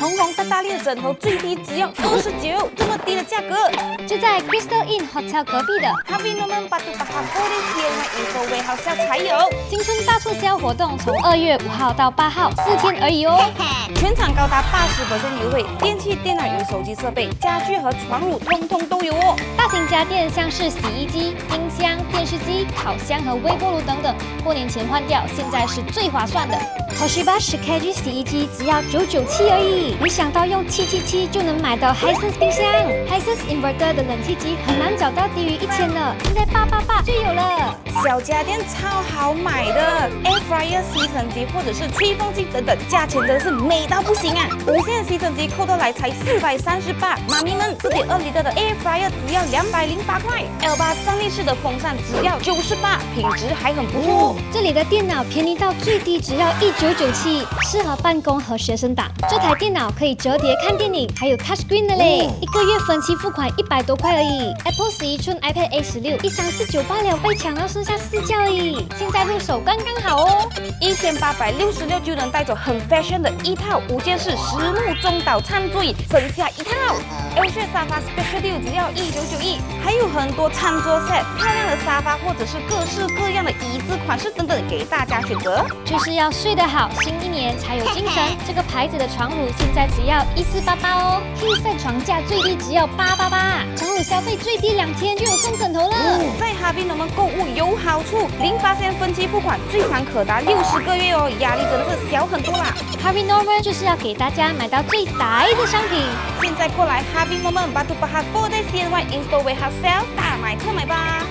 红红大大粒的枕头最低只要29，这么低的价格，就在 Crystal Inn Hotel 隔壁的 Harvey Norman Batu Pahat 4day CNY Info Warehouse 下才有。新春大促销活动，从2月5号到8号，4天而已哦。全场高达80%优惠，电器、电脑与手机设备、家具和床褥通通都有哦。大型家电像是洗衣机、冰箱、电视机、烤箱和微波炉等等，过年前换掉，现在是最划算的。Toshiba 10kg 洗衣机只要997而已，没想到用777就能买到 Hisense 冰箱。Hisense Inverter 的冷气机很难找到低于1000的，现在888就有了。小家电超好买的 ，Air Fryer 吸尘机或者是吹风机等等，价钱真的是美到不行啊！无线吸尘机扣到来才438，妈咪们4.2L的 Air Fryer 只要208块，L8站立式的风扇只要98，品质还很不错。这里的电脑便宜到最低只要1997，适合办公和学生党。这台电脑可以折叠看电影，还有 Touchscreen 的嘞，1个月分期付款100多块而已。Apple 11寸 iPad A16，13498了，被抢到剩下4架而已，现在入手刚刚好哦。1866就能带走很 fashion 的一套5件式实木中岛餐桌，省下一套。L 穴沙发 Special Deal 只要1991，还有很多餐桌 set、漂亮的沙发或者是各式各样的椅子款式等等给大家选择。就是要睡得好，新一年才有精神。这个牌子的床褥现在只要1488哦，King size床架最低只要888，床褥消费最低2天就有送枕头了。在Harvey Norman购物有好处，0%分期付款，最长可达60个月哦，压力真的是小很多啦。Harvey Norman 就是要给大家买到最呆的商品。现在过来Harvey Norman Batu Pahat 4day CNY In Store Warehouse Sale 大买特买吧！